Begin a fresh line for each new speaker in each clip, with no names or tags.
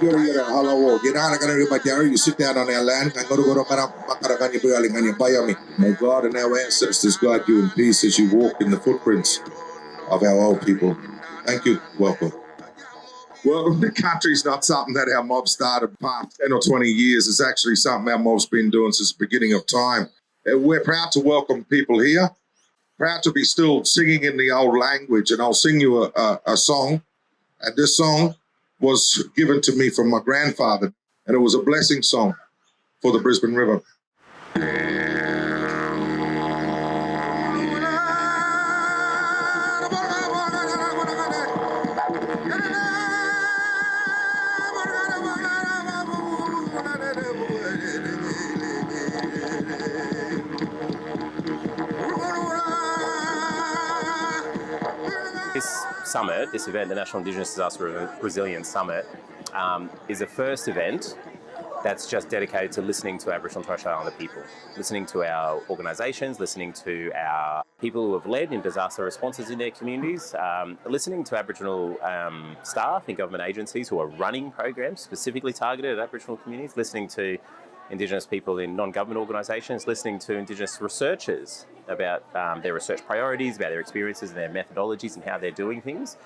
You sit down on our land. My God and our ancestors guide you in peace as you walk in the footprints of our old people. Thank you. Welcome. Well, the country's not something that our mob started past 10 or 20 years. It's actually something our mob's been doing since the beginning of time. We're proud to welcome people here, proud to be still singing in the old language. And I'll sing you a song. And this song was given to me from my grandfather. And it was a blessing song for the Brisbane River.
This summit, this event, the National Indigenous Disaster Resilience Summit, is the first event that's just dedicated to listening to Aboriginal and Torres Strait Islander people, listening to our organisations, listening to our people who have led in disaster responses in their communities, listening to Aboriginal staff in government agencies who are running programs specifically targeted at Aboriginal communities, listening to Indigenous people in non-government organisations, listening to Indigenous researchers about their research priorities, about their experiences and their methodologies and how they're doing things.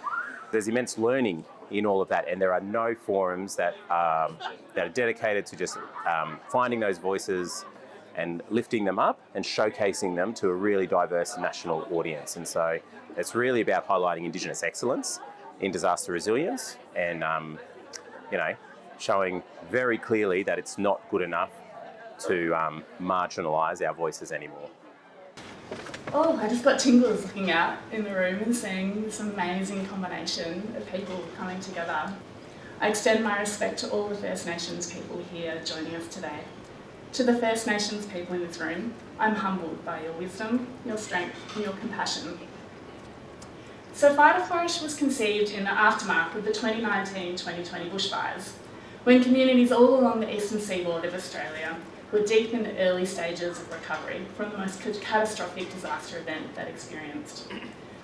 There's immense learning in all of that, and there are no forums that are dedicated to just finding those voices and lifting them up and showcasing them to a really diverse national audience. And so it's really about highlighting Indigenous excellence in disaster resilience and showing very clearly that it's not good enough to marginalise our voices anymore.
Oh, I just got tingles looking out in the room and seeing this amazing combination of people coming together. I extend my respect to all the First Nations people here joining us today. To the First Nations people in this room, I'm humbled by your wisdom, your strength and your compassion. So Fire to Flourish was conceived in the aftermath of the 2019-2020 bushfires, when communities all along the eastern seaboard of Australia were deep in the early stages of recovery from the most catastrophic disaster event they'd experienced.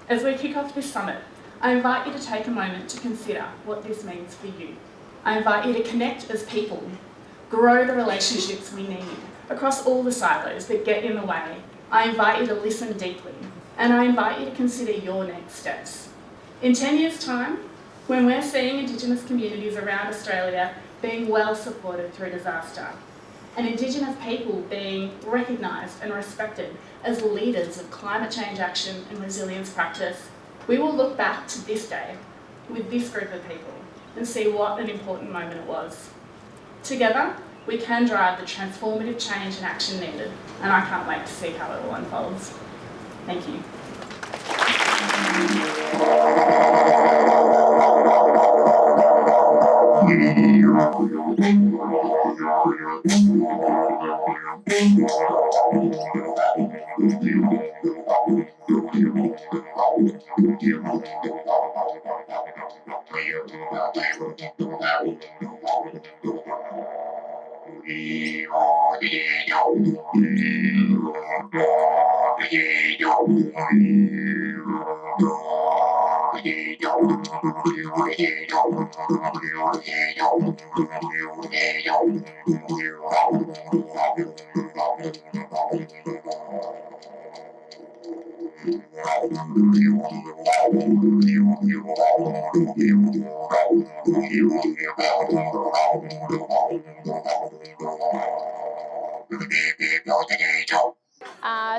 As we kick off this summit, I invite you to take a moment to consider what this means for you. I invite you to connect as people, grow the relationships we need across all the silos that get in the way. I invite you to listen deeply, and I invite you to consider your next steps. In 10 years' time, when we're seeing Indigenous communities around Australia being well supported through disaster, and Indigenous people being recognised and respected as leaders of climate change action and resilience practice, we will look back to this day with this group of people and see what an important moment it was. Together, we can drive the transformative change and action needed, and I can't wait to see how it all unfolds. Thank you.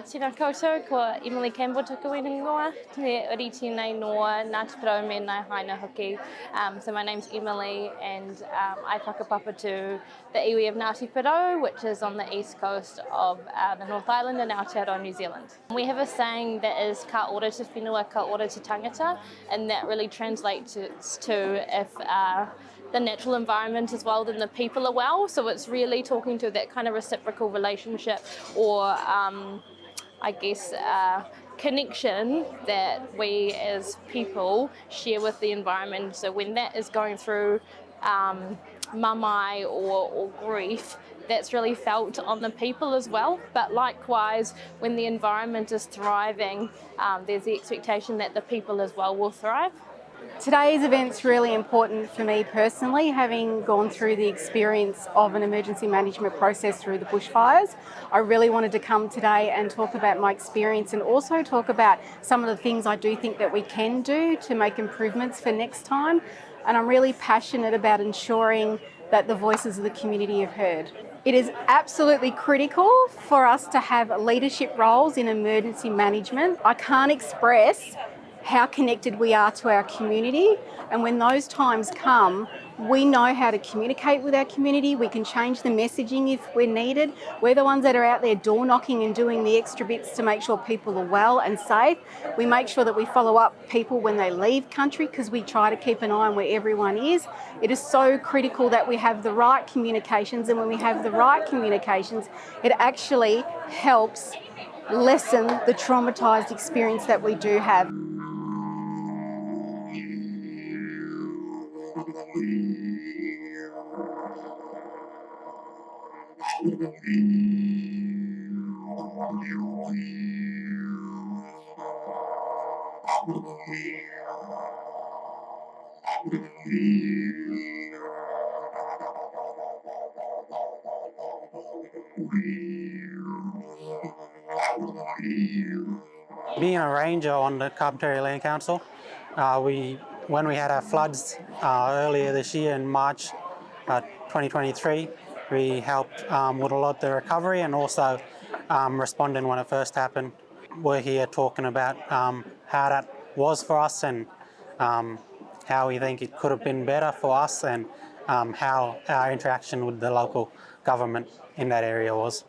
Tēnā koutou, ko Emily Campbell tuku i ringoa, me uri tēnei noa Ngāti Porou me nai haina hoki. So my name's Emily and I whakapapa to the iwi of Ngāti Porou, which is on the east coast of the North Island in Aotearoa, New Zealand. We have a saying that is ka ora te whenua, ka ora te tangata, and that really translates to if the natural environment is well, then the people are well. So it's really talking to that kind of reciprocal relationship or connection that we as people share with the environment. So when that is going through mamai or grief, that's really felt on the people as well. But likewise, when the environment is thriving, there's the expectation that the people as well will thrive.
Today's event's really important for me personally, having gone through the experience of an emergency management process through the bushfires. I really wanted to come today and talk about my experience and also talk about some of the things I do think that we can do to make improvements for next time. And I'm really passionate about ensuring that the voices of the community are heard. It is absolutely critical for us to have leadership roles in emergency management. I can't express how connected we are to our community, and when those times come, we know how to communicate with our community. We can change the messaging if we're needed. We're the ones that are out there door knocking and doing the extra bits to make sure people are well and safe. We make sure that we follow up people when they leave country because we try to keep an eye on where everyone is. It is so critical that we have the right communications, and when we have the right communications, it actually helps lessen the traumatised experience that we do have.
Being a ranger on the Carpentaria Land Council, when we had our floods earlier this year in March 2023, we helped with a lot of the recovery and also responding when it first happened. We're here talking about how that was for us and how we think it could have been better for us and how our interaction with the local government in that area was.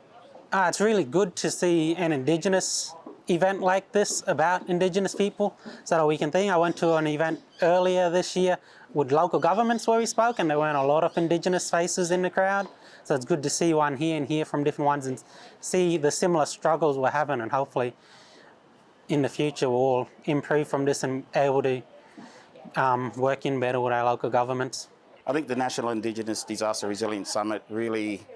It's really good to see an Indigenous event like this about Indigenous people so that we can think. I went to an event earlier this year with local governments where we spoke, and there weren't a lot of Indigenous faces in the crowd. So it's good to see one here and hear from different ones and see the similar struggles we're having, and hopefully in the future we'll all improve from this and able to work in better with our local governments.
I think the National Indigenous Disaster Resilience Summit really,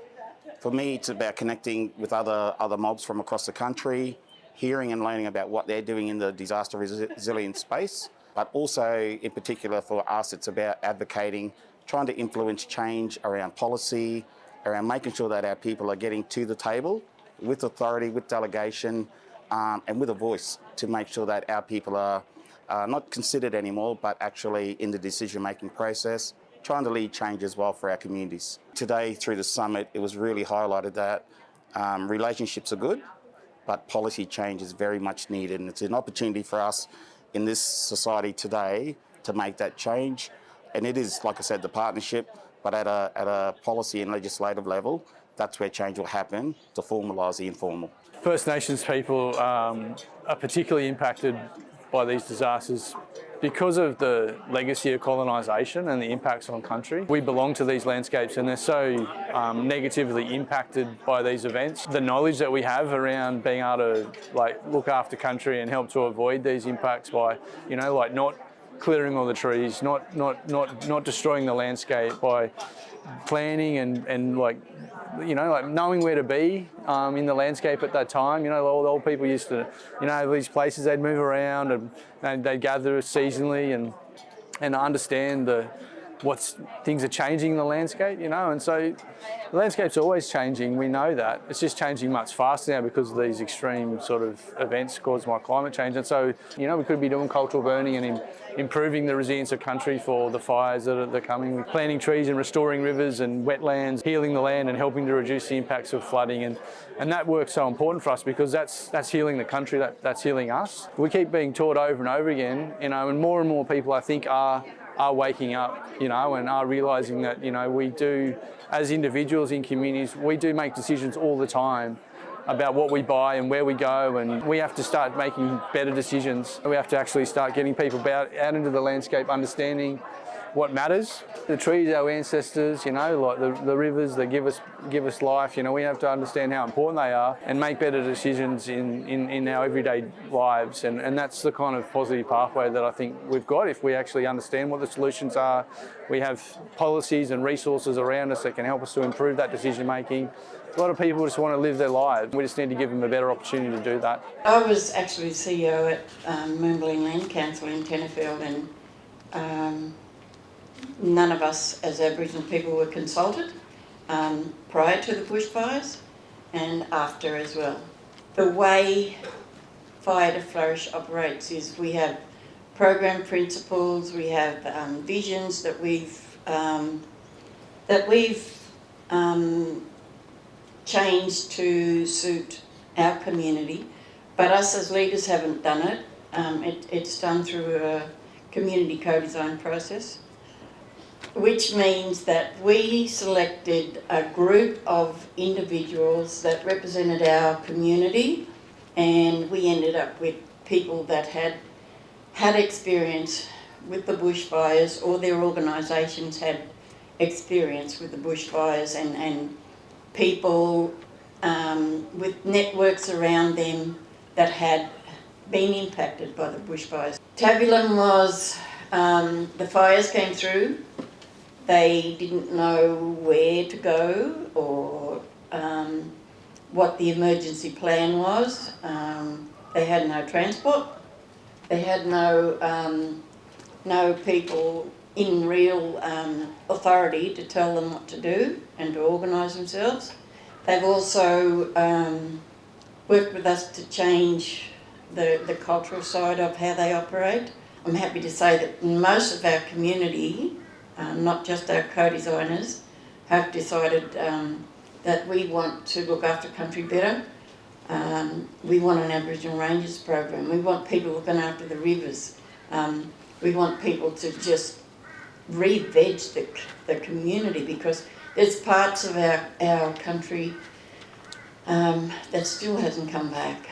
for me, it's about connecting with other mobs from across the country, hearing and learning about what they're doing in the disaster resilience space, but also in particular for us, it's about advocating, trying to influence change around policy, around making sure that our people are getting to the table with authority, with delegation, and with a voice to make sure that our people are not considered anymore, but actually in the decision-making process, trying to lead change as well for our communities. Today, through the summit, it was really highlighted that relationships are good, but policy change is very much needed, and it's an opportunity for us in this society today to make that change. And it is, like I said, the partnership, but at a policy and legislative level, that's where change will happen to formalise the informal.
First Nations people are particularly impacted by these disasters because of the legacy of colonisation and the impacts on country. We belong to these landscapes and they're so negatively impacted by these events. The knowledge that we have around being able to look after country and help to avoid these impacts by, not clearing all the trees, not destroying the landscape, by planning and knowing where to be in the landscape at that time. All the old people used to, these places they'd move around and they'd gather seasonally and understand things are changing in the landscape, and so the landscape's always changing. We know that. It's just changing much faster now because of these extreme sort of events caused by climate change. And so, we could be doing cultural burning and improving the resilience of country for the fires that are coming. We're planting trees and restoring rivers and wetlands, healing the land and helping to reduce the impacts of flooding. And that work's so important for us because that's healing the country, that's healing us. We keep being taught over and over again, and more people I think are waking up, and are realising that, we do, as individuals in communities, we do make decisions all the time about what we buy and where we go, and we have to start making better decisions. We have to actually start getting people out into the landscape, understanding what matters. The trees, our ancestors, like the rivers that give us life, we have to understand how important they are and make better decisions in our everyday lives. And that's the kind of positive pathway that I think we've got if we actually understand what the solutions are. We have policies and resources around us that can help us to improve that decision making. A lot of people just want to live their lives. We just need to give them a better opportunity to do that.
I was actually CEO at Moonbleen Land Council in Tenterfield, and None of us as Aboriginal people were consulted prior to the bushfires and after as well. The way Fire to Flourish operates is we have program principles, we have visions that we've changed to suit our community, but us as leaders haven't done it. It's done through a community co-design process, which means that we selected a group of individuals that represented our community, and we ended up with people that had experience with the bushfires, or their organisations had experience with the bushfires, and people with networks around them that had been impacted by the bushfires. Tabulum was, the fires came through, they didn't know where to go or what the emergency plan was. They had no transport, they had no people in real authority to tell them what to do and to organise themselves. They've also worked with us to change the cultural side of how they operate. I'm happy to say that most of our community, not just our co-designers, have decided that we want to look after country better. We want an Aboriginal Rangers program. We want people looking after the rivers. We want people to just re-veg the community, because there's parts of our country that still hasn't come back.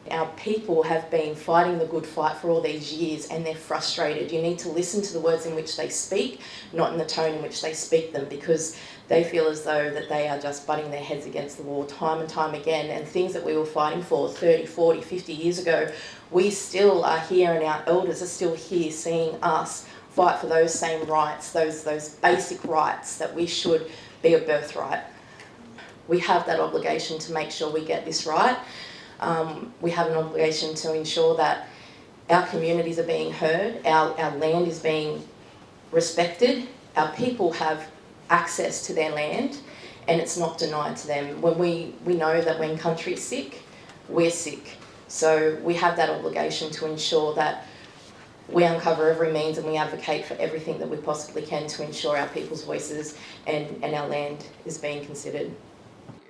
Our people have been fighting the good fight for all these years, and they're frustrated. You need to listen to the words in which they speak, not in the tone in which they speak them, because they feel as though that they are just butting their heads against the wall time and time again, and things that we were fighting for 30, 40, 50 years ago, we still are here, and our elders are still here seeing us fight for those same rights, those basic rights that we should be a birthright. We have that obligation to make sure we get this right. We have an obligation to ensure that our communities are being heard, our land is being respected, our people have access to their land, and it's not denied to them. When we know that when country is sick, we're sick. So we have that obligation to ensure that we uncover every means and we advocate for everything that we possibly can to ensure our people's voices and our land is being considered.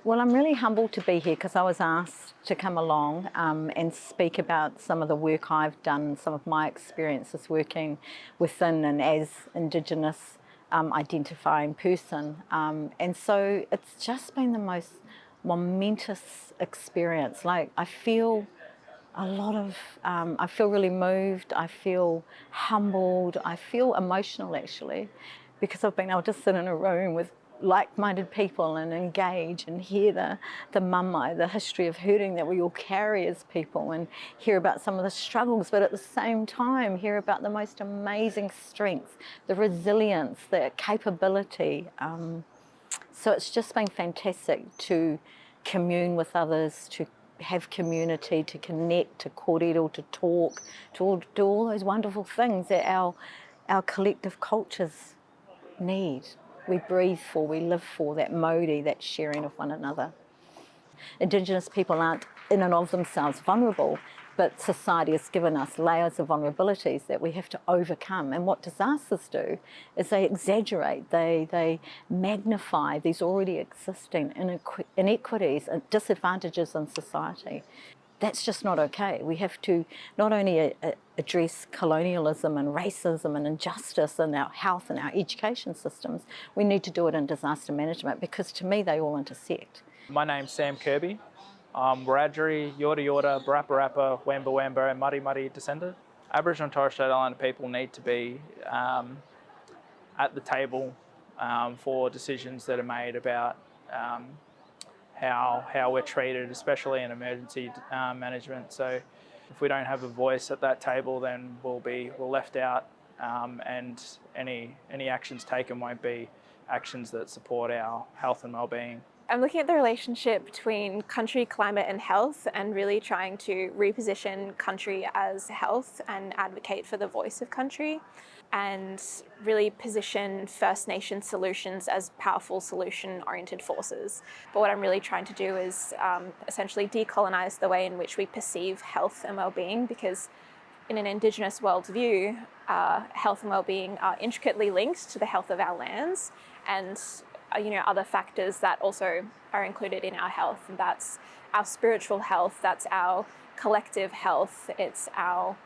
Well, I'm really humbled to be here because I was asked to come along and speak about some of the work I've done, some of my experiences working within and as Indigenous identifying person. And so it's just been the most momentous experience. Like, I feel a lot of, I feel really moved, I feel humbled, I feel emotional actually, because I've been able to sit in a room with like-minded people and engage and hear the mumai, the history of hurting that we all carry as people, and hear about some of the struggles, but at the same time hear about the most amazing strength, the resilience, the capability. So it's just been fantastic to commune with others, to have community, to connect, to kōrero, to talk, to do all those wonderful things that our collective cultures need. We breathe for, we live for, that mauri, that sharing of one another. Indigenous people aren't in and of themselves vulnerable, but society has given us layers of vulnerabilities that we have to overcome. And what disasters do is they exaggerate, they magnify these already existing inequities and disadvantages in society. That's just not okay. We have to not only address colonialism and racism and injustice in our health and our education systems, we need to do it in disaster management, because to me they all intersect.
My name's Sam Kirby. I'm Wiradjuri, Yorta Yorta, Barappa Rappa, Wamba Wamba and Muddy Muddy descendant. Aboriginal and Torres Strait Islander people need to be at the table for decisions that are made about how we're treated, especially in emergency management. So if we don't have a voice at that table, then we're left out, and any actions taken won't be actions that support our health and well-being.
I'm looking at the relationship between country, climate and health, and really trying to reposition country as health and advocate for the voice of country. and really position First Nation solutions as powerful solution-oriented forces. But what I'm really trying to do is essentially decolonise the way in which we perceive health and well-being, because in an Indigenous worldview, health and well-being are intricately linked to the health of our lands and other factors that also are included in our health. And that's our spiritual health, that's our collective health, it's our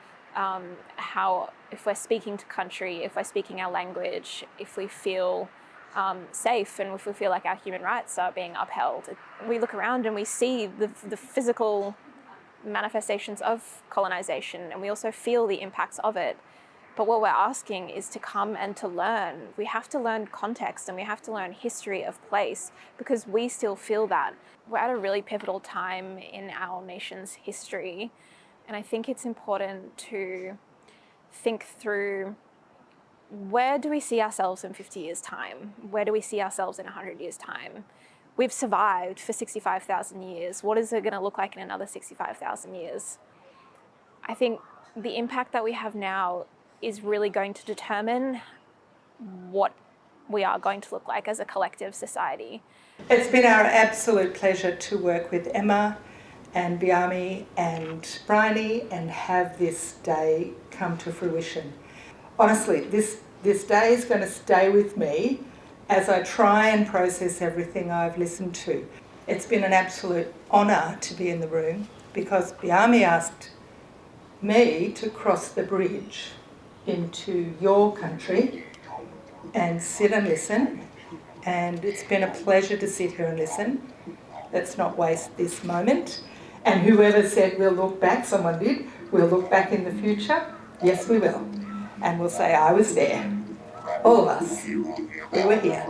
how, if we're speaking to country, if we're speaking our language, if we feel safe and if we feel like our human rights are being upheld. We look around and we see the physical manifestations of colonisation, and we also feel the impacts of it. But what we're asking is to come and to learn. We have to learn context and we have to learn history of place, because we still feel that. We're at a really pivotal time in our nation's history, and I think it's important to think through, where do we see ourselves in 50 years' time? Where do we see ourselves in 100 years' time? We've survived for 65,000 years. What is it going to look like in another 65,000 years? I think the impact that we have now is really going to determine what we are going to look like as a collective society.
It's been our absolute pleasure to work with Emma and Biami and Bryony and have this day come to fruition. Honestly, this day is going to stay with me as I try and process everything I've listened to. It's been an absolute honour to be in the room, because Biami asked me to cross the bridge into your country and sit and listen, and it's been a pleasure to sit here and listen. Let's not waste this moment. And whoever said we'll look back, someone did, we'll look back in the future, yes we will. And we'll say, I was there. All of us, we were here.